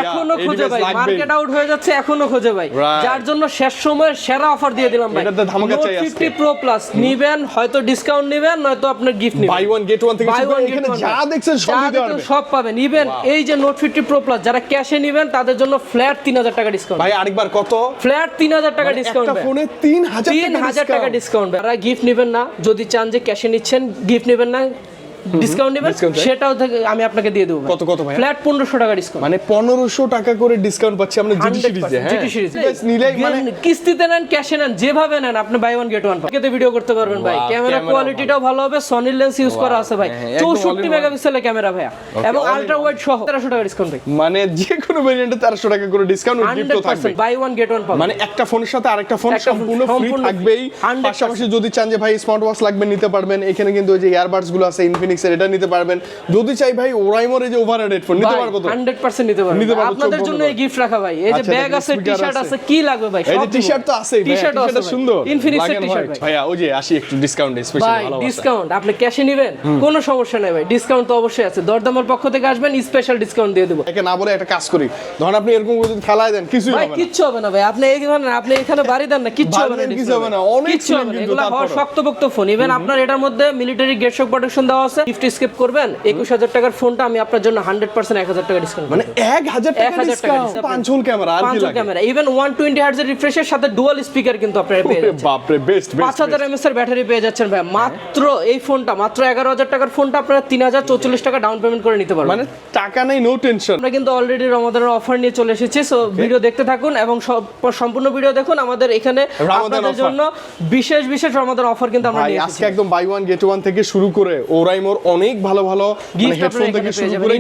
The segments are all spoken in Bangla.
এখনো খোঁজে ভাই, মার্কেট আউট হয়ে যাচ্ছে, এখনো খোঁজে ভাই, যার জন্য শেষ সময়ের সেরা অফার দিয়ে দিলাম ভাই। এটাতে ধামাকা চাই আজকে। 50 Pro Plus নিবেন, হয়তো ডিসকাউন্ট নিবেন, নয়তো আপনার গিফট নিবেন। বাই ওয়ান গেট ওয়ান থেকে শুরু করে এখানে যা দেখছেন সব দিতে পারবেন, সব পাবেন। ইভেন এই যে Note 50 Pro Plus যারা ক্যাশে নিবেন তাদের জন্য ফ্ল্যাট 3000 টাকা ডিসকাউন্ট। ভাই আরেকবার কত? ফ্ল্যাট 3000 টাকা ডিসকাউন্ট। একটা ফোনে 3000 টাকা ডিসকাউন্ট। যারা গিফট নেবেন না, যদি চান যে ক্যাশে নিচ্ছেন, গিফট নেবেন না, ডিসকাউন্ট নেবেন, সেটাও আমি আপনাকে দিয়ে দেব। কত কত ভাই? ফ্ল্যাট 1500 টাকা ডিসকাউন্ট। মানে 1500 টাকা করে ডিসকাউন্ট পাচ্ছি আমরা জিটি সিরিজে। হ্যাঁ জিটি সিরিজ নিলে মানে কিস্তিতে নেন, ক্যাশে নেন, যেভাবে নেন আপনি বাই ওয়ান গেট ওয়ান পাবেন। ভিডিও করতে পারবেন ভাই, ক্যামেরা কোয়ালিটিটাও ভালো হবে, সনির লেন্স ইউজ করা আছে ভাই, 64 মেগাপিক্সেলের ক্যামেরা ভাই, এবং আলট্রা ওয়াইড সহ 1300 টাকা ডিসকাউন্ট ভাই। মানে যে কোনো ভেরিয়েন্টে 1300 টাকা করে ডিসকাউন্ট ও গিফটও থাকবে। বাই ওয়ান গেট ওয়ান পাবেন। মানে একটা ফোনের সাথে আরেকটা ফোন সম্পূর্ণ ফ্রি থাকবেই। পাশাপাশি যদি চান যে ভাই স্মার্ট ওয়াচ লাগবে নিতে পারবেন, এখানে কিন্তু ওই যে ইয়ারবাডস গুলো আছে ইনফিনিক্স এর, এটা নিতে পারবেন। যদি চাই ভাই ওরাইমোর এই যে ওভারহেড ফোন নিতে পারবো তো 100% নিতে পারবেন। আপনাদের জন্য এই গিফট রাখা ভাই, এই যে ব্যাগ আছে, টি-শার্ট আছে, কি লাগবে ভাই? এই যে টি-শার্ট তো আছেই, টি-শার্ট আছে সুন্দর ইনফিনিক্স এর টি-শার্ট ভাই। ভাইয়া ওই যে আসি একটু ডিসকাউন্ট স্পেশাল ভাই ভালো ডিসকাউন্ট আপনি ক্যাশে নেবেন, কোনো সমস্যা নাই ভাই, ডিসকাউন্ট তো অবশ্যই আছে। দরদামের পক্ষ থেকে আসবেন, স্পেশাল ডিসকাউন্ট দিয়ে দেব। একে না বলে একটা কাজ করি, ধরুন আপনি এরকম করে যদি খেলায় দেন কিছুই ভাই হবে না। কিচ্ছু হবে না ভাই, আপনি আপনি এখানে বাড়ি দেন না, কিচ্ছু হবে না, কিছু হবে না, অনেক কিচ্ছু হবে না। কিন্তু এগুলা হওয়ার শক্তপোক্ত ফোন। ইভেন আপনার এটার মধ্যে মিলিটারি গেট শক প্রোটেকশন দেওয়া আছে। গিফট স্কিপ করবেন, 21000 টাকার ফোনটা আমি আপনার জন্য 100% 1000 টাকা ডিসকাউন্ট। মানে 1000 টাকা ডিসকাউন্ট, পাঁচল ক্যামেরা আর কি লাগে? ক্যামেরা ইভেন 120 হার্টজ এর রিফ্রেশের সাথে ডুয়াল স্পিকার কিন্তু আপনারা পেয়ে যাচ্ছেন। বাপ রে, বেস্ট 5000 mAh এর ব্যাটারি পেয়ে যাচ্ছেন ভাই। মাত্র এই ফোনটা, মাত্র 11000 টাকার ফোনটা আপনারা 3044 টাকা ডাউন পেমেন্ট করে নিতে পারবেন। মানে টাকা নেই, নো টেনশন। আমরা কিন্তু অলরেডি রমাদানের অফার নিয়ে চলে এসেছি, সো ভিডিও দেখতে থাকুন এবং সম্পূর্ণ ভিডিও দেখুন। আমাদের এখানে আপনাদের জন্য বিশেষ বিশেষ রমাদান অফার কিন্তু আমরা নিয়ে এসেছি। আজকে একদম বাই ওয়ান গেট ওয়ান থেকে শুরু করে ওরাইমোর অনেক ভালো ভালো হেডফোন থেকে শুরু করে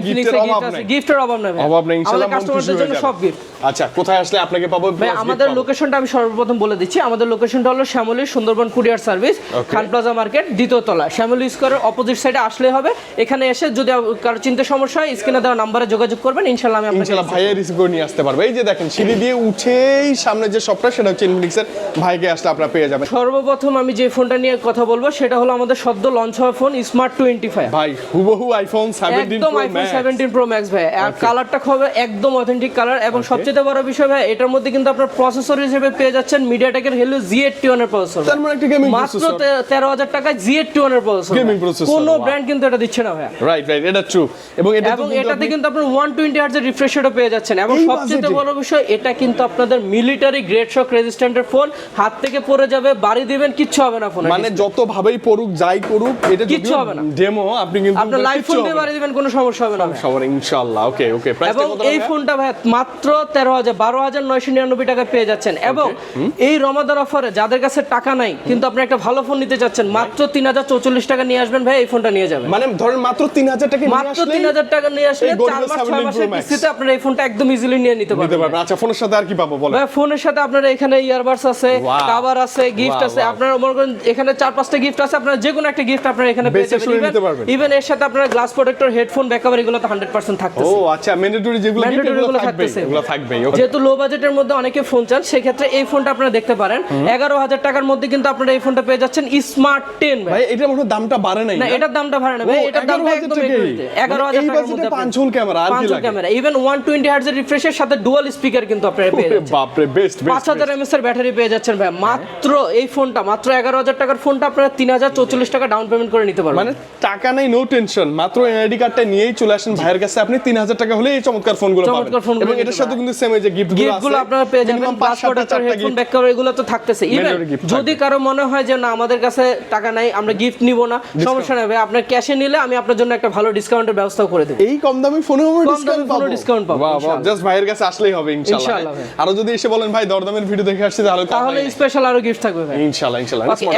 গিফটের অভাব নেই, ইনশাআল্লাহ। কাস্টমারদের জন্য সব গিফট। আচ্ছা, কোথায় আসলে আপনাকে পাবো? ভাই আমাদের লোকেশনটা আমি সর্বপ্রথম বলে দিচ্ছি। আমাদের লোকেশনটা হলো শ্যামলী সুন্দরবন কুরিয়ার সার্ভিস, খান প্লাজা মার্কেট, দ্বিতীয় তলা, শ্যামলী স্কয়ারের অপোজিট সাইডে আসলে হবে। এখানে এসে যদি কারো চিন্তা সমস্যা হয়, স্ক্রিনে দেওয়া নম্বরে যোগাযোগ করবেন, ইনশাআল্লাহ আমি আপনাকে ভাইয়া রিসিভ করে নিয়ে আসতে পারবো। এই যে দেখেন সিঁড়ি দিয়ে উঠেই সামনে যে শপটা, সেটা হচ্ছে ইনফিনিক্সের। ভাইকে আসলে আপনারা পেয়ে যাবেন। সর্বপ্রথম আমি যে ফোনটা নিয়ে কথা বলবো সেটা হলো আমাদের সদ্য লঞ্চ হওয়া ফোন স্মার্ট 25 ভাই, হুবহু আইফোন 17 একদম আইফোন 17 প্রো ম্যাক্স ভাই। আর কালারটা হবে একদম অথেন্টিক কালার, এবং সবচেয়ে বড় বিষয় ভাই, এটার মধ্যে কিন্তু আপনার প্রসেসর হিসেবে পেয়ে যাচ্ছেন মিডিয়াটেকের Helio Z81 এর প্রসেসর। তার মানে একটা গেমিং মাত্র 13000 টাকায় Z81 এর প্রসেসর। গেমিং প্রসেসর কোনো ব্র্যান্ড কিন্তু এটা দিচ্ছে না ভাই। রাইট, এটা ট্রু। এবং এটাতে কিন্তু আপনার 120 হার্টজের রিফ্রেশ রেটও পেয়ে যাচ্ছেন, এবং সবচেয়ে বড় বিষয়, এটা কিন্তু আপনাদের মিলিটারি গ্রেড শক রেজিস্ট্যান্টের ফোন। হাত থেকে পড়ে যাবে, বাড়ি দিবেন, কিচ্ছু হবে না ফোনে। মানে যত ভাবেই পড়ুক, যাই করুক, এটা কিচ্ছু হবে না। ডেমো আপনি কিন্তু আপনার লাইভ ফোন দিয়ে বাড়ি দিবেন, কোনো সমস্যা হবে না সবার, ইনশাআল্লাহ। ওকে ওকে, প্রাইস এবং এই ফোনটা ভাই মাত্র 12999 টাকা পেয়ে যাচ্ছেন। এবং এই রমাদান অফারে যাদের কাছে টাকা নাই, কিন্তু আপনি একটা ভালো ফোন নিতে যাচ্ছেন, মাত্র 3044 টাকা নিয়ে আসবেন ভাই, এই ফোনটা নিয়ে যাবেন। মানে ধরেন মাত্র 3000 টাকা নিয়ে মাত্র 3000 টাকা নিয়ে আসলে 4 মাস 6 মাসের কিস্তিতে আপনারা এই ফোনটা একদম ইজিলি নিয়ে নিতে পারবেন। আচ্ছা, ফোনের সাথে আর কি পাবো বলেন? ভাই ফোনের সাথে আপনারা এখানে ইয়ারবাডস আছে, কভার আছে, গিফট আছে। আপনারা মনে করেন এখানে 4-5টা গিফট আছে, আপনারা যে কোনো একটা গিফট আপনারা এখানে পেয়ে যাবেন। ইভেন এর সাথে আপনারা গ্লাস প্রোটেক্টর, হেডফোন, ব্যাকআপ এগুলো তো 100% থাকতেছে। ও আচ্ছা, ম্যান্ডেটরি যেগুলো গিফট এগুলো থাকবে, এগুলো থাকবে। যেহেতু লো বাজেটের মধ্যে অনেকে ফোন চান, সেই ক্ষেত্রে এই ফোনটা আপনারা দেখতে পারেন। 11000 টাকার মধ্যে কিন্তু আপনারা এই ফোনটা পেয়ে যাচ্ছেন স্মার্ট 10 ভাই। এটার মধ্যে দামটা বাড়ে নাই না? এটার দামটা বাড়ে না ভাই, এটার দামটা একদম 11000 টাকার মধ্যে পাঁচল ক্যামেরা আর কি লাগে? ক্যামেরা ইভেন 120 হার্টজ এর রিফ্রেশের সাথে ডুয়াল স্পিকার কিন্তু আপনারা পেয়ে যাচ্ছেন। বাপ রে, বেস্ট 5000 mAh এর ব্যাটারি পেয়ে যাচ্ছেন ভাই। মাত্র এই ফোনটা, মাত্র 11000 টাকার ফোনটা আপনারা 3044 টাকা ডাউন পেমেন্ট করে নিতে পারবেন। মানে টাকা নেই, নো টেনশন। মাত্র এনআইডি কার্ডটা নিয়েই চলে আসেন ভাইয়ের কাছে, আপনি 3000 টাকা হলে এই চমৎকার ফোনগুলো পাবেন। এবং এটার সাথে কিন্তু সেম এই যে গিফটগুলো আপনারা পেয়ে যাবেন। পাসপোর্ট, হেডফোন, ব্যাকআপ এগুলো তো থাকতেছে। ইভেন যদি কারো মনে হয় যে না আমাদের কাছে টাকা নাই, আমরা গিফট নিব না, সমস্যা নেই ভাই, আপনার ক্যাশে নিলে আমি আপনার জন্য একটা ভালো ডিসকাউন্টের ব্যবস্থা করে দেব। এই কম দামি ফোনে আমরা ডিসকাউন্ট পাবো। বাহ বাহ, জাস্ট ভাইয়ের কাছে আসলেই হবে ইনশাআল্লাহ। আর যদি এসে বলেন ভাই দরদামের ভিডিও দেখে আসছি, তাহলে স্পেশাল আরো গিফট থাকবে ভাই ইনশাআল্লাহ।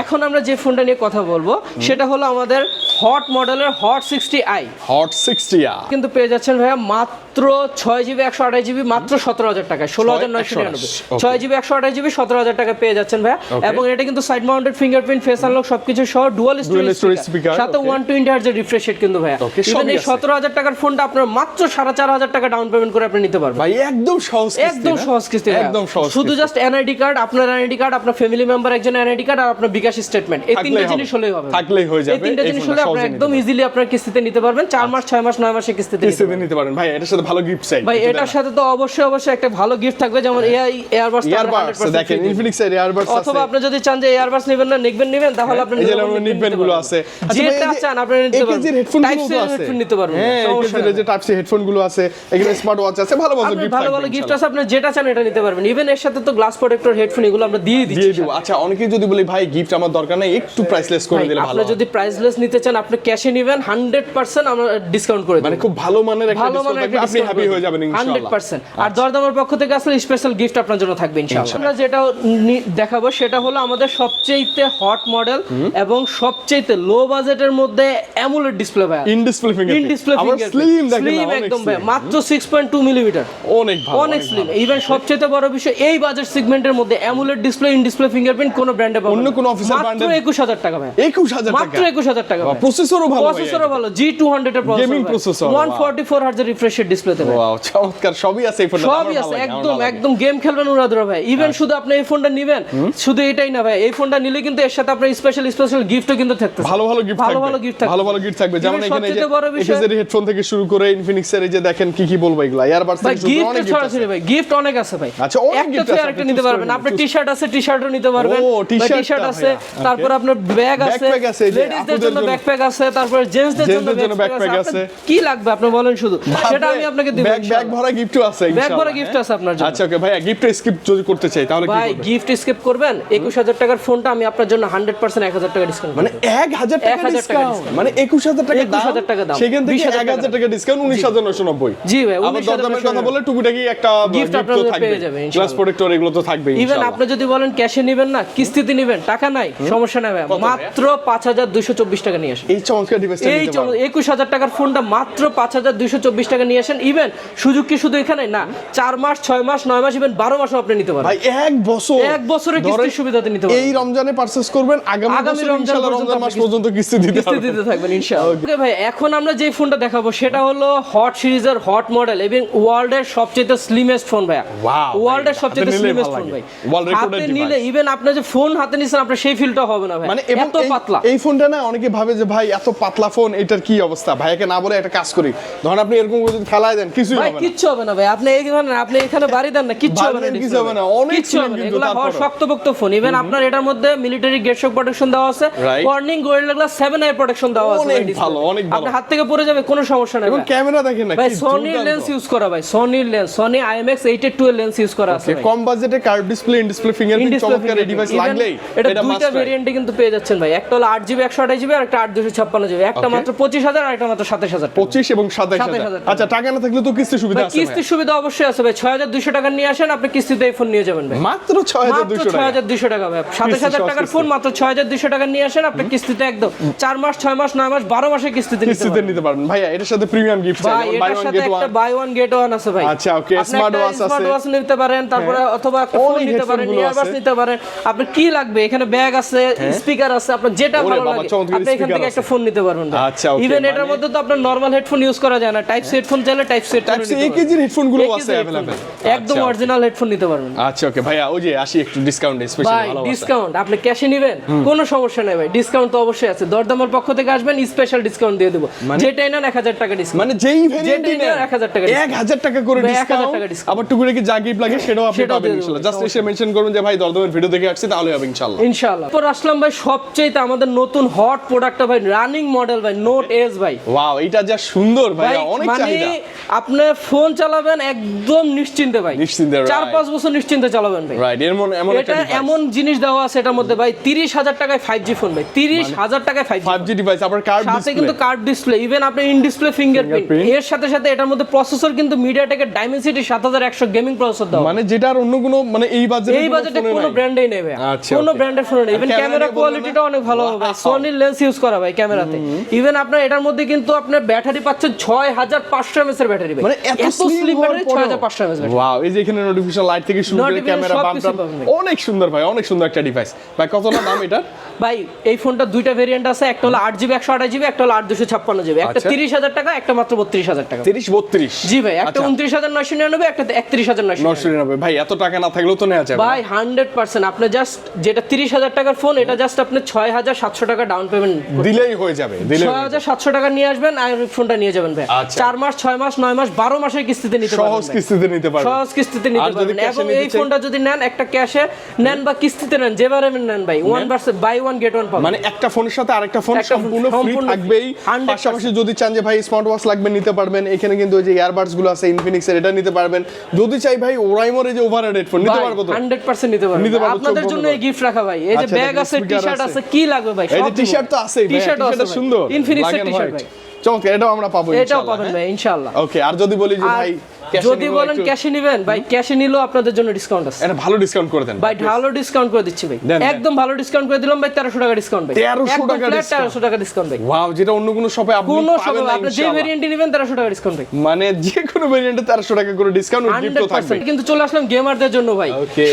এখন আমরা যে ফোনটা নিয়ে কথা বলবো সেটা হলো আমাদের হট মডেলের হট 60i। হট 60i কিন্তু পেয়ে যাচ্ছেন ভাইয়া মাত্র 6GB 128GB মাত্র 17,000 টাকায়, 16,999। 6GB 128GB 17,000 টাকা পেয়ে যাচ্ছেন ভাইয়া। এবং এটা কিন্তু side mounted fingerprint, face unlock সবকিছু সহ ডুয়াল স্টোরেজ স্পিকার, সাথে 120 Hz এর রিফ্রেশ রেট কিন্তু ভাইয়া। ইভেন এই 17,000 টাকার ফোনটা আপনার মাত্র 4,500 টাকা ডাউন পেমেন্ট করে আপনি নিতে পারবেন ভাই। একদম সহজ কিস্তি, একদম সহজ কিস্তি, একদম সহজ। শুধু জাস্ট এনআইডি কার্ড, আপনার এনআইডি কার্ড, আপনার ফ্যামিলি মেম্বার একজন এনআইডি কার্ড, আর আপনার বিকাশ স্টেটমেন্ট, এই তিনটা জিনিস হলেই হবে, থাকলেই হয়ে যাবে। এই তিনটা জিনিস হলে আপনি একদম ইজিলি আপনার কিস্তিতে নিতে পারবেন। 4 মাস 6 মাস 9 মাসে কিস্তিতে নিতে পারেন ভাই। এটার সাথে ভালো গিফট চাই ভাই, এটার সাথে তো অবশ্যই একটা ভালো গিফট থাকবে, যেমন এয়ারবাডস দেখেন, ইনফিনিক্স এর এয়ারবাডস আছে। অথবা আপনি যদি চান যে এয়ারবাডস নেবেন না, নেবেন, তাহলে আপনি নিকবেন গুলো আছে, যেটা চান আপনি নিতে পারবেন। একেজির হেডফোন গুলো আছে, হেডফোন নিতে পারবেন, সমস্যা নেই। যে টাইপ সি হেডফোন গুলো আছে, এখানে স্মার্ট ওয়াচ আছে, ভালো গিফট আছে, আপনি যেটা চান এটা নিতে পারবেন। ইভেন এর সাথে তো গ্লাস প্রোটেক্টর হেডফোন এগুলো আমরা দিয়ে দিচ্ছি। আচ্ছা, অনেকেই যদি বলি ভাই গিফট আমার দরকার নাই, একটু প্রাইসলেস করে দিলে ভালো। আপনি যদি প্রাইসলেস নিতে চান, আপনি ক্যাশে নেবেন, 100% আমরা ডিসকাউন্ট করে দেব। মানে খুব ভালো মানের একটা ডিসকাউন্ট থাকবে, আপনি হ্যাপি হয়ে যাবেন ইনশাআল্লাহ 100%। আর দরদামের পক্ষ থেকে আসলে স্পেশাল গিফট আপনার জন্য থাকবে ইনশাআল্লাহ। আমরা যেটা দেখাবো সেটা হলো আমাদের সবচেয়ে হট মডেল এবং সবচেয়ে লো বাজেটের মধ্যে অ্যামোলেড ডিসপ্লে ভাই, ইন ডিসপ্লে ফিঙ্গারপ্রিন্ট, স্লিম একদম ভাই, মাত্র 6.2 মিলিমিটার, অনেক ভালো, অনেক স্লিম। ইভেন সবচেয়ে বড় বিষয়, এই বাজেট সেগমেন্টের মধ্যে AMOLED display, in display fingerprint কোন ব্র্যান্ডে পাবেন, অন্য কোন অফিসিয়াল ব্র্যান্ডে 21,000 টাকা ভাই, 21,000 টাকা, মাত্র 21,000 টাকা। প্রসেসরও ভালো, G200 এর প্রসেসর, গেমিং প্রসেসর, 144 Hz এর রিফ্রেশ রেট ডিসপ্লেতে ভাই। ওয়াও, চমৎকার, সবই আছে এই ফোনে, সবই আছে, একদম গেম খেলবেন উড়াধুরা ভাই। ইভেন শুধু আপনি এই ফোনটা নেবেন, শুধু এটাই না ভাই, এই ফোনটা নিলে কিন্তু এর সাথে আপনার স্পেশাল গিফটও কিন্তু থাকতেছে, ভালো গিফট থাকবে। যেমন এখানে এই যে একেজির হেডফোন থেকে শুরু করে ইনফিনিক্স এর এই যে দেখেন কি বলবো, এগুলা এয়ারবাডস থেকে শুরু করে অনেক গিফট আছে ভাই, গিফট অনেক আছে ভাই। আচ্ছা, অনেক গিফট আছে, একটা নিতে পারবেন আপনি, টি-শার্ট আছে, টি-শার্টও নিতে পারবেন, টি-শার্ট আছে, তারপর আপনার ব্যাগ আছে, লেডিসদের জন্য ব্যাকপ্যাক আছে, তারপর জেন্টসদের জন্য ব্যাকপ্যাক আছে। কি লাগবে আপনি বলেন, শুধু সেটা আমি আপনাকে দেব। ব্যাগ ভরা গিফটও আছে ইনশাআল্লাহ, ব্যাগ ভরা গিফট আছে আপনার জন্য। আচ্ছা ওকে ভাই, গিফট স্কিপ যদি করতে চাই তাহলে কি ভাই, গিফট স্কিপ করবেন 21,000 টাকার ফোনটা আমি আপনার জন্য 100% 1,000 টাকা ডিসকাউন্ট, মানে 1,000 টাকা ডিসকাউন্ট, মানে 21,000 টাকা 21,000 টাকা দাম, সেখান থেকে 1,000 টাকা ডিসকাউন্ট, 19,990। জি ভাই, আবার দরদামের কথা বলে টুকিটাকি একটা গিফট আপনারা পেয়ে যাবেন ইনশাআল্লাহ, গ্লাস প্রোটেক্টর এগুলো তো থাকবেই ইনশাআল্লাহ। ইভেন আপনি যদি বলেন ক্যাশে নেবেন না, কিস্তিতে নেবেন, টাকা নাই, সমস্যা নাই ভাই, মাত্র 5,224 টাকা নিয়ে আসেন। এই চমৎকার ডিভাইসটা এই 21,000 টাকার ফোনটা মাত্র 5,224 টাকা নিয়ে আসেন। ইভেন সুযোগ কি শুধু এখানে না, 4 মাস 6 মাস 9 মাস ইভেন 12 মাসও আপনি নিতে পারেন ভাই। এক বছরের কিস্তির সুবিধাতে নিতে পারেন। এই রমজানে পারচেজ করবেন, আগামী ইনশাআল্লাহ রমজান মাস পর্যন্ত কিস্তি দিতে থাকবেন ইনশাআল্লাহ। ওকে ভাই, এখন আমরা যে ফোনটা দেখাবো সেটা হলো হট সিরিজের হট মডেল এবং ওয়ার্ল্ডের সবচেয়ে স্লিমেস্ট ফোন ভাই, ওয়ার্ল্ডের সবচেয়ে স্লিমেস্ট ফোন ভাই। হাতে নিলে ইভেন আপনি যে ফোন হাতে নিছেন আপনার সেই ফিলটা হবে না ভাই, মানে এত পাতলা। এই ফোনটা না অনেকে ভাবে যে ভাই এত পাতলা ফোন, এটার কি অবস্থা, ভাইকে না বলে একটা কাজ করি, ধরুন আপনি এরকম করে যদি ফেলায় দেন কিছুই হবে না, কিচ্ছু হবে না ভাই। আপনি এখানে বাড়ি দেন না, কিচ্ছু হবে না, অনেক স্লিম কিন্তু। এগুলা হয় শক্তপোক্ত ফোন। ইভেন আপনার এটার মধ্যে মিলিটারি গেট শক প্রোটেকশন দেওয়া আছে, ওয়ার্নিং গোরিলা গ্লাস 7 এর প্রোটেকশন দেওয়া আছে, অনেক ভালো। আপনার হাত থেকে পড়ে যাবে কোনো সমস্যা নাই। এবং ক্যামেরা দেখেন না ভাই, সনি লেন্স ইউজ করা ভাই, সনি IMX 882 এর লেন্স ইউজ করা আছে ভাই। কম বাজেটে curve display, in display fingerprint, চমৎকার এই ডিভাইস লাগলেই এটা দুইটা ভেরিয়েন্টে কিন্তু পেয়ে যাচ্ছেন ভাই। একটা হলো 8GB 128GB আর একটা 8/256GB। একটা মাত্র 25,000 আর একটা মাত্র 27,000। 25 এবং 27,000। আচ্ছা, টাকা না থাকলে তো কিস্তি সুবিধা আছে? কিস্তির সুবিধা অবশ্যই আছে ভাই। 6,200 টাকা নিয়ে আসেন, আপনি কিস্তিতে এই ফোন নিয়ে যাবেন ভাই, মাত্র 6,200 টাকা ভাই। 27,000 টাকার ফোন মাত্র 6,200 টাকা নিয়ে আসেন, আপনি কিস্তিতে একদম 4 মাস 6 মাস 9 মাস 12 মাসে কিস্তিতে নিতে পারবেন। ভাইয়া এটার সাথে প্রিমিয়াম গিফট চাই, যেমন buy one get one, buy one get one আছে ভাই। আচ্ছা ওকে, স্মার্ট ওয়াচ আছে, স্মার্ট ওয়াচ নিতে পারেন, তারপরে অথবা ফোন নিতে পারেন, ইয়ারবাডস নিতে পারেন। আপনি কি লাগবে, এখানে ব্যাগ আছে, স্পিকার আছে, আপনার যেটা ভালো লাগে আপনি এখান থেকে একটা ফোন নিতে পারবেন। আচ্ছা ওকে, ইভেন এটার মধ্যে তো আপনার নরমাল হেডফোন ইউজ করা যায় না, টাইপ সি হেডফোন চাইলে টাইপ সি একেজির হেডফোন গুলো আছে अवेलेबल, একদম অরিজিনাল হেডফোন নিতে পারবেন। আচ্ছা ওকে ভাইয়া, ওই যে আসি একটু ডিসকাউন্ট স্পেশাল ভাই, ডিসকাউন্ট আপনি ক্যাশে নেবেন কোনো সমস্যা নেই ভাই, ডিসকাউন্ট তো অবশ্যই আছে। দরদামের পক্ষ থেকে আসবেন, স্পেশাল ডিসকাউন্ট দিয়ে দেব, যেটাই নেন 1,000 টাকা ডিসকাউন্ট, মানে যেই ভেরিয়েন্টই নেন 1,000 টাকা, 1,000 টাকা করে ডিসকাউন্ট। আবার টুকুরে কি যা গিফট লাগে সেটাও আপনি পাবেন ইনশাআল্লাহ। জাস্ট এসে মেনশন করবেন যে ভাই দরদামের ভিডিও দেখে আসছি, তাহলে হবে ইনশাআল্লাহ। পর আসলাম ভাই সবচেয়ে আমাদের নতুন হট প্রোডাক্টটা ভাই, রানিং মডেল ভাই, নোট এস ভাই। ওয়াও, এটা যা সুন্দর ভাই, অনেক চাহিদা। আপনি ফোন চালাবেন একদম নিশ্চিন্তে ভাই, 4-5 বছর নিশ্চিন্তে চালাবেন ভাই। রাইট, এর মনে এমন জিনিস দেওয়া আছে এটার মধ্যে ভাই, 30,000 টাকায় 5G ফোন ভাই, 30,000 টাকায় 5G ডিভাইস, আবার কার্ভ ডিসপ্লে, সাথে কিন্তু কার্ভ ডিসপ্লে, ইভেন আপনি ইন ডিসপ্লে ফিঙ্গারপ্রিন্ট। এর সাথে এটার মধ্যে প্রসেসর কিন্তু মিডিয়াটেকের ডাইমেনসিটি 7100 গেমিং প্রসেসর দাও, মানে যেটা আর অন্য কোনো মানে এই বাজেটে কোনো ব্র্যান্ডেই নেই ভাই, কোনো ব্র্যান্ডের ফোন নেই। ইভেন ক্যামেরা কোয়ালিটিটা অনেক ভালো হবে ভাই, সনি লেন্স ইউজ করা ভাই ক্যামেরাতে। ইভেন আপনার এটার মধ্যে কিন্তু আপনার ব্যাটারি পাচ্ছেন 6500 mAh এর ব্যাটারি ভাই, মানে এত slim battery, 6500 mAh battery. Wow, এই যে এখানে নোটিফিকেশন লাইট থেকে শুরু করে ক্যামেরা বাম্পার, অনেক সুন্দর ভাই, অনেক সুন্দর একটা ডিভাইস ভাই। কত না দাম এটা ভাই? এই ফোনটা দুইটা ভেরিয়েন্ট আছে, একটা হলো 8GB 128GB, একটা হলো 8256GB। একটা 30000 টাকা, একটা মাত্র 32000 টাকা। 30-32? জি ভাই, একটা 29999, একটা 31999। 999 ভাই, এত টাকা না থাকলেও তো নেওয়া যাবে ভাই 100%। আপনি জাস্ট যেটা 30000 টাকার ফোন, এটা জাস্ট আপনি 6700 টাকা ডাউন পেমেন্ট দিলেই হয়ে যাবে, 6700 টাকা নিয়ে আসবেন আর ফোনটা নিয়ে যাবেন ভাই। 4 মাস, 6 মাস, 9 মাস, 12 মাসের কিস্তিতে নিতে পারবেন। সহজ কিস্তিতে নিতে পারবেন, সহজ কিস্তিতে নিতে পারবেন। এবং এই ফোনটা যদি নেন, একটা ক্যাশে নেন বা কিস্তিতে নেন, যেভাবে নেন ভাই, 1 ভার্সেস বাই 1 গেট 1 পাবেন। মানে একটা ফোনের সাথে আরেকটা ফোন সম্পূর্ণ ফ্রি থাকবেই। পাশাপাশি যদি চান যে ভাই স্মার্ট ওয়াচ লাগবে নিতে পারবেন, এখানে কিন্তু ওই যে ইয়ারবাডস গুলো আছে ইনফিনিক্স এর, এটা নিতে পারবেন। যদি চাই ভাই ওরাইমোর এই যে ওভারহেড হেডফোন নিতে পারবো তো 100% নিতে পারবেন। আপনাদের জন্য এই গিফট রাখা ভাই। এই যে ব্যাগ আছে, টি-শার্ট আছে, কি লাগবে ভাই? এই যে টি-শার্ট তো আছেই, টি-শার্ট আছে সুন্দর ইনফিনিক্স এর টি-শার্ট ভাই, চমৎকার। এটাও আমরা পাবো ইনশাআল্লাহ, এটাও পাবেন ভাই ইনশাআল্লাহ। ওকে, আর যদি বলি যে ভাই যদি বলেন ক্যাশে নেবেন ভাই, ক্যাশে নিলেও আপনাদের জন্য ডিসকাউন্ট আছে। এটা ভালো ডিসকাউন্ট করে দেন ভাই, ভালো ডিসকাউন্ট করে দিচ্ছি ভাই, একদম ভালো ডিসকাউন্ট করে দিলাম ভাই। 1300 টাকা ডিসকাউন্ট ভাই, 1300 টাকা ডিসকাউন্ট, 1300 টাকা ডিসকাউন্ট ভাই। ওয়াও, যেটা অন্য কোনো শপে আপনি পাবেন না। আপনি যে ভেরিয়েন্ট নেবেন 1300 টাকা ডিসকাউন্ট ভাই, মানে যে কোনো ভেরিয়েন্টে 1300 টাকা করে ডিসকাউন্ট ও গিফট থাকবে। কিন্তু চলে আসলাম গেমারদের জন্য ভাই।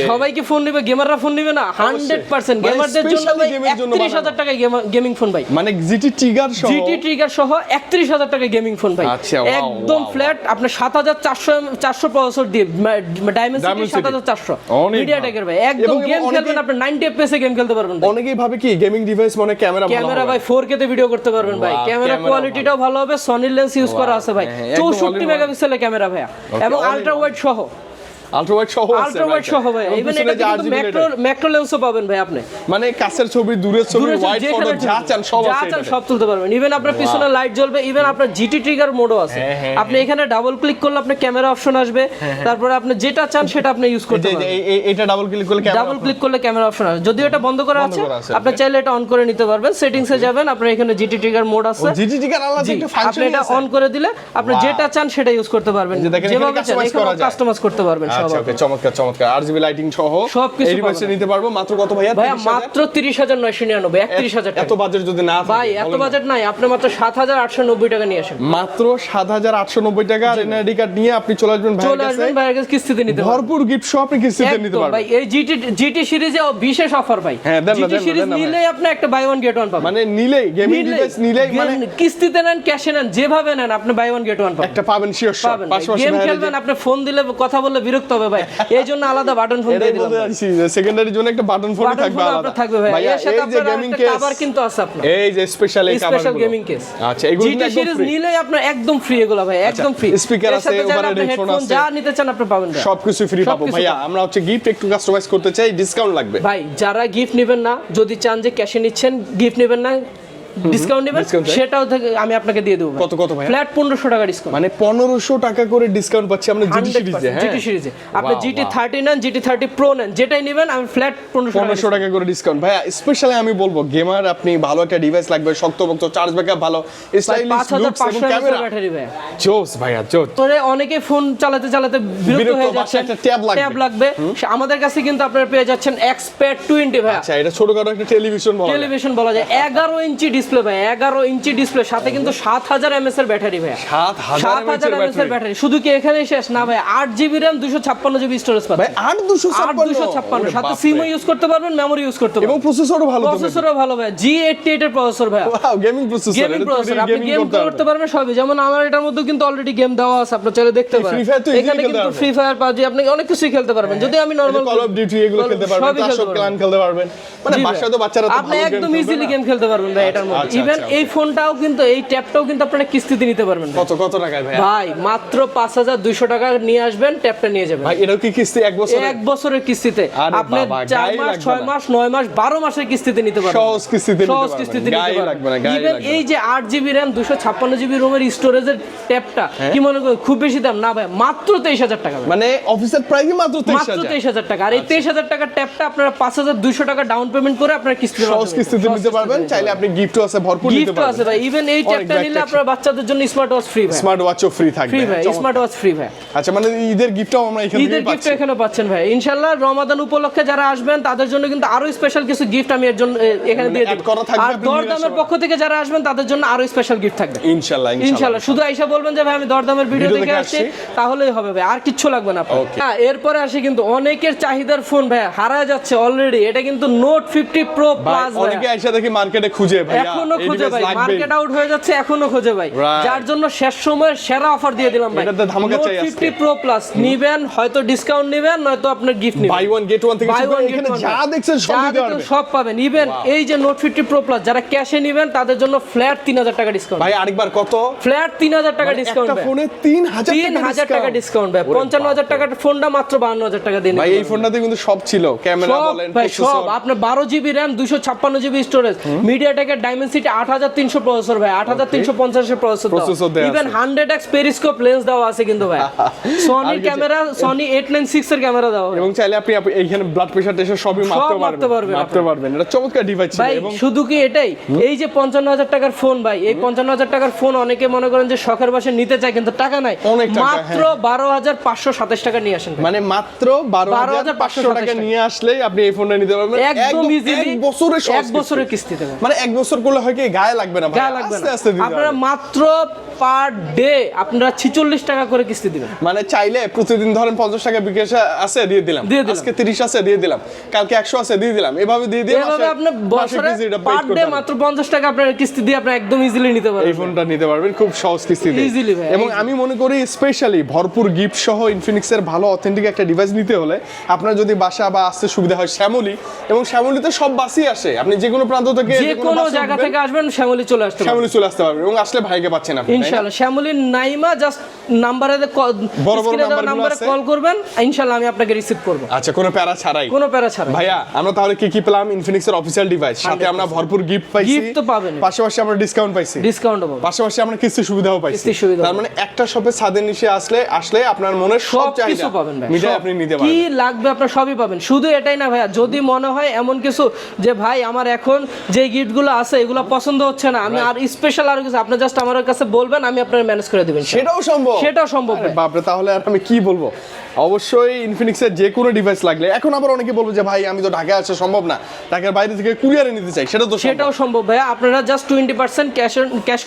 সবাই কি ফোন নেবে? গেমাররা ফোন নেবে না? 100% গেমারদের জন্য ভাই 31000 টাকা গেমিং ফোন ভাই, মানে জিটি ট্রিগার সহ, জিটি ট্রিগার সহ 31000 টাকা গেমিং ফোন ভাই। একদম ফ্ল্যাট আপনার 7400 প্রসেসর দিয়ে, ডায়মেনসিটি 7400 মিডিয়াটেকের ভাই। একদম গেম খেলবেন আপনি 90 fps এ গেম খেলতে পারবেন। অনেকেই ভাবে কি গেমিং ডিভাইস মানে ক্যামেরা ভাই 4K তে ভিডিও করতে পারবেন ভাই। ক্যামেরা কোয়ালিটিটাও ভালো হবে, সনির লেন্স ইউজ করা আছে ভাই, 64 মেগাপিক্সেলের ক্যামেরা ভাই, এবং আলট্রা ওয়াইড সহ। আলট্রাওয়াইড সহ ভাই, ইভেন এটা কিন্তু ম্যাক্রো লেন্সও পাবেন ভাই আপনি। মানে কাছের ছবি, দূরের ছবি, ওয়াইড ফটো যা চান সব তুলতে পারবেন। ইভেন আপনার পিছনে লাইট জ্বলবে, ইভেন আপনার জিটি ট্রিগার মোডও আছে। আপনি এখানে ডাবল ক্লিক করলে আপনার ক্যামেরা অপশন আসবে, তারপরে আপনি যেটা চান সেটা আপনি ইউজ করতে পারবেন। এটা ডাবল ক্লিক করলে ক্যামেরা অপশন আসবে। যদিও এটা বন্ধ করা আছে, আপনি চাইলে এটা অন করে নিতে পারবেন। সেটিংসে যাবেন, আপনার এখানে জিটি ট্রিগার মোড আছে, জিটি ট্রিগার আলাদা একটা ফাংশন আছে। আপনি এটা অন করে দিলে আপনি যেটা চান সেটা ইউজ করতে পারবেন, যেভাবে চান এখানে কাস্টমাইজ করতে পারবেন সব। আচ্ছা, ওকে, চমৎকার চমৎকার। আরজিবি লাইটিং সহ সবকিছু এই ডিভাইসে নিতে পারবো মাত্র কত ভাইয়া? মাত্র 30999, 31000 টাকা। এত বাজেট যদি না থাকে ভাই, এত বাজেট নাই, আপনি মাত্র 7890 টাকা নিয়ে আসেন। মাত্র 7890 টাকা আর এনআইডি কার্ড নিয়ে আপনি চলে আসবেন ভাইয়ের কাছে, কিস্তিতে নিতে পারবেন। ভরপুর গিফট সহ আপনি কিস্তিতে নিতে পারবেন ভাই। এই জিটি সিরিজে বিশেষ অফার ভাই। জিটি সিরিজ নিলেই আপনি একটা বাই 1 গেট 1 পাবেন। মানে নিলেই গেমিং ডিভাইস নিলেই, মানে কিস্তিতে নেন, ক্যাশে নেন, যেভাবে নেন আপনি বাই 1 গেট 1 পাবেন। একটা পাবেন শিওর শট। পাশাপাশি গেম খেলবেন, আপনি ফোন দিলে কথা বললে বিরক্ত হবে ভাই, এইজন্য আলাদা বাটন ফোন দিয়ে দিলাম। সেকেন্ডারি জন্য একটা বাটন ফোন থাকবে আলাদা থাকবে ভাই। এর সাথে এই যে গেমিং কেস কভার কিন্তু আছে আপনার, এই যে স্পেশাল গেমিং কেস। আচ্ছা, এগুলো জিটি সিরিজ নিলেই আপনার একদম ফ্রি, এগুলো ভাই একদম ফ্রি। স্পিকার আছে, ওভারহেড হেডফোন আছে, যা নিতে চান আপনি পাবেন, সবকিছু ফ্রি পাবো ভাইয়া। আমরা হচ্ছে গিফট একটু কাস্টমাইজ করতে চাই, ডিসকাউন্ট লাগবে ভাই। যারা গিফট নেবেন না, যদি চান যে ক্যাশে নিচ্ছেন, গিফট নেবেন না, ডিসকাউন্ট নেবেন, সেটাও আমি আপনাকে দিয়ে দেব। কত ভাই? ফ্ল্যাট 1500 টাকা ডিসকাউন্ট, মানে 1500 টাকা করে ডিসকাউন্ট পাচ্ছি আমরা জিটি সিরিজে। হ্যাঁ, জিটি সিরিজে আপনি জিটি 30 নেন, জিটি 30 প্রো নেন, যেটাই নেবেন আমি ফ্ল্যাট 1500 টাকা করে ডিসকাউন্ট ভাইয়া। স্পেশালি আমি বলবো গেমার, আপনি ভালো একটা ডিভাইস লাগবে, শক্তপোক্ত, চার্জ ব্যাকআপ ভালো, স্টাইলিশ লুকস এবং ক্যামেরা ব্যাটারি ভাই, জোস ভাইয়া জোস। পরে অনেকে ফোন চালাতে বিরক্ত হয়ে যাচ্ছে, একটা ট্যাব লাগবে। আমাদের কাছে কিন্তু আপনারা পেয়ে যাচ্ছেন এক্সপ্যাড 20 ভাই। আচ্ছা, এটা ছোটখাটো একটা টেলিভিশন বলা যায়। 11 ইঞ্চি ডিসপ্লে ভাই, 11 ইঞ্চি ডিসপ্লে, সাথে কিন্তু 7000 mAh এর ব্যাটারি ভাই। 7000 mAh এর ব্যাটারি। শুধু কি এখানেই শেষ না ভাই, 8GB RAM 256GB স্টোরেজ পাচ্ছেন ভাই। 8256, সাথে সিমও ইউজ করতে পারবেন, মেমরি ইউজ করতে পারবেন, এবং প্রসেসরও ভালো ভাই। G88 এর প্রসেসর ভাই। Wow, gaming processor. আপনি গেম করতে পারবেন সবই। যেমন আমার এটার মধ্যে কিন্তু অলরেডি গেম দেওয়া আছে, আপনি চাইলে দেখতে পারেন। এখানে কিন্তু ফ্রি ফায়ার, পাবজি, আপনি অনেক কিছুই খেলতে পারবেন। যদি আমি নরমাল কল অফ ডিউটি এগুলো খেলতে পারবেন, ক্লাশ অফ ক্ল্যান খেলতে পারবেন, মানে বাসায় তো বাচ্চারা তো আপনি একদম ইজিলি গেম খেলতে পারবেন ভাই এটার মধ্যে। ইভেন এই ফোনটাও কিন্তু, এই ট্যাবটাও কিন্তু আপনারা কিস্তিতে নিতে পারবেন। কত টাকায় ভাই? ভাই মাত্র 5200 টাকা নিয়ে আসবেন, ট্যাবটা নিয়ে যাবেন ভাই। এটাও কি কিস্তি এক বছর? এক বছরের কিস্তিতে আপনি 4 মাস, 6 মাস, 9 মাস, 12 মাসের কিস্তিতে নিতে পারবেন। সহজ কিস্তিতে নিতে পারবেন। ইভেন এই যে 8GB RAM 256GB রোমের স্টোরেজের ট্যাবটা কি মনে করেন খুব বেশি দাম না ভাই, মাত্র 23000 টাকা। মানে অফিসের প্রাইসই মাত্র 23000 টাকা। আর এই 23000 টাকার ট্যাবটা আপনারা 5200 টাকা ডাউন পেমেন্ট করে আপনারা কিস্তিতে সহজ কিস্তিতে নিতে পারবেন। চাইলে আপনি গিফটও গিফটও আছে ভরপুর নিতে গিফট আছে পারবেন। ভাই, ইভেন এই ট্যাগটা নিলে আপনার বাচ্চাদের জন্য স্মার্ট ওয়াচ ফ্রি ভাই। স্মার্ট ওয়াচও ফ্রি থাকবে। ফ্রি ভাই, স্মার্ট ওয়াচ ফ্রি ভাই। আচ্ছা, মানে ঈদের গিফটও আমরা এখান ঈদের থেকে গিফট পাচ্ছি। এখানে পাচ্ছেন ভাই ইনশাআল্লাহ। রমাদান উপলক্ষে যারা আসবেন তাদের জন্য কিন্তু আরো স্পেশাল কিছু গিফট আমি এর জন্য এখানে দিয়ে add দেব। করা থাকবে, আর আপনি নিয়ে দরদামের আসবেন। পক্ষ থেকে যারা আসবেন তাদের জন্য আরো স্পেশাল গিফট থাকবে ইনশাআল্লাহ ইনশাআল্লাহ। শুধু আইসা বলবেন যে ভাই আমি দরদামের ভিডিও ভিডিও দেখে দেখে আসছি, আসছি। তাহলেই হবে ভাই, আর কিচ্ছু লাগবে না আপনার। Okay. হ্যাঁ, এরপরে আসে কিন্তু অনেকের চাহিদার ফোন ভাই, হারা যাচ্ছে অলরেডি। এটা কিন্তু নোট 50 প্রো প্লাস ভাই, অনেকে এসে দেখি মার্কেটে খুঁজে ভাই, এখনো খুঁজে ভাই, মার্কেট আউট হয়ে যাচ্ছে, এখনো খুঁজে ভাই। Right. যার জন্য শেষ সময়ের সেরা অফার দিয়ে দিলাম ভাই। এটাতে ধামাকা চাই আজকে। 50 প্রো প্লাস নিবেন, হয়তো ডিসকাউন্ট নিবেন, নয়তো আপনার গিফট নিবেন। বাই ওয়ান গেট ওয়ান থেকে Buy শুরু করে one, get এখানে one যা ভাই। দেখছেন সব যা দিতে দেখছেন পারবে। সব পাবেন। ইভেন এই যে নোট 50 প্রো প্লাস যারা ক্যাশে নিবেন তাদের জন্য ফ্ল্যাট 3000 টাকা ডিসকাউন্ট। ভাই আরেকবার কত? ফ্ল্যাট 3000 টাকা ডিসকাউন্ট একটা ভাই। ফোনে 3000 3000 টাকা ডিসকাউন্ট ভাই। 55000 টাকার ফোনটা মাত্র 52000 টাকা দিয়ে ভাই নিতে এই ফোনটাতে কিন্তু সব ছিল, ক্যামেরা সব বলেন, ভাই সব। প্রসেসর। আপনার 12 জিবি র্যাম, 256 জিবি স্টোরেজ, মিডিয়াটেকের ডাইমেনসিটি 8300 প্রসেসর ভাই, 8350 এর প্রসেসর Processor দেয়া ইভেন আছে। 100x পেরিস্কোপ লেন্স দেওয়া আছে কিন্তু ভাই। সনি ক্যামেরা, সনি 896 এর ক্যামেরা দেওয়া হয়। এবং চাইলে আপনি এইখানে ব্লাড প্রেসার টেস্ট সবই মাপতে মাপতে পারবেন, পারবেন মাপতে পারবেন। এটা চমৎকার ডিভাইস ছিল। ভাই এবং শুধু কি এটাই, এই যে 55000 টাকার ফোন ভাই, এই 55000 টাকার ফোন অনেকে মনে করেন যে শখের বসে নিতে চায় কিন্তু টাকা নাই, অনেক টাকা, মাত্র 12527 টাকা নিয়ে আসেন ভাই। মানে মাত্র 12500 টাকা নিয়ে আসলেই আপনি এই ফোনটা নিতে পারবেন একদম ইজিলি, এক বছরের সহজ এক বছরের কিস্তিতে ভাই। মানে এক বছর করলে হয় কি গায়ে লাগবে না ভাই, গায়ে লাগবে না। আস্তে আস্তে দিতে আপনারা পারবেন। মাত্র পার ডে আপনারা 46 টাকা করে কিস্তি দিবেন। মানে চাইলে প্রতিদিন ধরেন 50 টাকা বিকাশ আছে দিয়ে দিলাম, দিয়ে দিলাম। আজকে 30 আছে দিয়ে দিলাম, কালকে 100 আছে দিয়ে দিলাম, এভাবে দিয়ে দিয়ে এভাবে আপনি বছরে পার ডে মাত্র 50 টাকা আপনার কিস্তি দিয়ে আপনি একদম ইজিলি নিতে এই পারবেন। ফোনটা নিতে পারবেন খুব সহজ কিস্তিতে Easily ভাই, এবং easily। আমি মনে করি স্পেশালি ভরপুর গিফট সহ ইনফিনিক্সের ভালো অথেন্টিক একটা ডিভাইস নিতে হলে আপনার যদি বাসা বা আসতে সুবিধা হয় শ্যামলী, এবং শ্যামলীতে সব বাসই আসে, আপনি যে কোনো প্রান্ত থেকে যে কোনো জায়গা থেকে আসবেন শ্যামলী চলে আসতে পারবেন শ্যামলী চলে আসতে পারবেন এবং আসলে ভাইকে পাচ্ছেন আপনি, তাই না? ইনশাআল্লাহ। শ্যামলীর নাইমা জাস্ট নাম্বারে বড় নাম্বারে নাম্বারগুলো আছে। কল করবেন, ইনশাআল্লাহ আমি আপনাকে রিসিভ করব, আচ্ছা, কোনো প্যারা ছাড়াই। কোনো প্যারা ছাড়া। ভাইয়া আমরা তাহলে কি কি পেলাম? ইনফিনিক্সের অফিসিয়াল ডিভাইস, সাথে আমরা ভরপুর গিফট পাইছি, Gift তো পাবেনই। পাশাপাশি আমরা ডিসকাউন্ট পাইছি, ডিসকাউন্ট পাবো, পাশাপাশি আমরা কিস্তি সুবিধাও পাইছি। কিস্তির সুবিধা তার মানে একটা শপে ছাদের নিচে আসলে আপনার মনের সব সব চাহিদা কিছু পাবেন ভাই, মিটাই সব। আপনি নিতে কি পারবেন। লাগবে আপনার সবই পাবেন। শুধু এটাই না ভাইয়া, যদি মনে হয় এমন কিছু যে ভাই আমার এখন যে গিফটগুলো আছে এগুলো পছন্দ হচ্ছে না, আমি আর স্পেশাল আর কিছু, আপনি জাস্ট আমার কাছে বলবেন, আমি আপনার ম্যানেজ করে দিবেন। সেটাও সম্ভব, সেটাও সম্ভব ভাই। বাপরে, তাহলে আর আমি কি বলবো। অবশ্যই ইনফিনিক্সের যে কোনো ডিভাইস লাগলে, এখন আবার অনেকে বলবে যে ভাই আমি তো ঢাকায় আসা সম্ভব না, ঢাকার বাইরে থেকে কুরিয়ারে নিতে চাই, সেটা তো সম্ভব। সেটাও সম্ভব ভাইয়া। আপনারা জাস্ট 20% ক্যাশ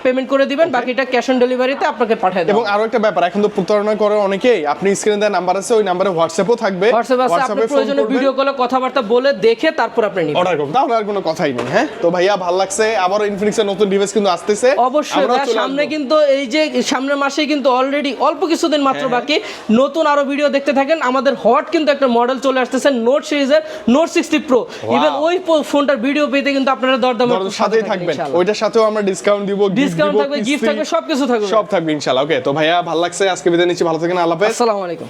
পেমেন্ট করে দিবেন, বাকিটা ক্যাশ অন ডেলিভারিতে আপনাকে পাঠিয়ে দেব। এবং আরো একটা ব্যাপার, এখন তো প্রতারণা করে অনেকেই, আপনি স্ক্রিনে দেওয়া নাম্বার আছে, ওই নাম্বারে হোয়াটসঅ্যাপও থাকবে, হোয়াটসঅ্যাপ আছে, আপনি প্রয়োজনে ভিডিও কলে কথাবার্তা বলে দেখে তারপর আপনি নিবেন। অর্ডার করুন, তাহলে আর কোনো কথাই নেই। হ্যাঁ, তো ভাইয়া ভালো লাগছে, আবারও ইনফিনিক্সের নতুন ডিভাইস কিন্তু আসতেছে, অবশ্যই আমরাও ভাইয়া, চলে সামনে আসবো। কিন্তু এই যে সামনের মাসে কিন্তু অলরেডি অল্প কিছুদিন মাত্র বাকি, নতুন আরো ভিডিও দেখতে থাকেন। আমাদের হট কিন্তু একটা মডেল চলে আসতেছে নোট সিরিজের, নোট 60 প্রো। ইভেন ওই ফোনটার ভিডিও পেতে কিন্তু আপনারা দরদামের সাথেই থাকবেন, ওইটার সাথেও আমরা ডিসকাউন্ট দিব, ডিসকাউন্ট থাকবে, গিফট থাকবে, সবকিছু থাকবে। সব থাকবে ইনশাআল্লাহ। ওকে, তো ভাইয়া ভালো লাগছে, আজকে বিদায় নিচ্ছি, ভালো থাকেন, আল্লাহ হাফেজ। আসসালামু আলাইকুম।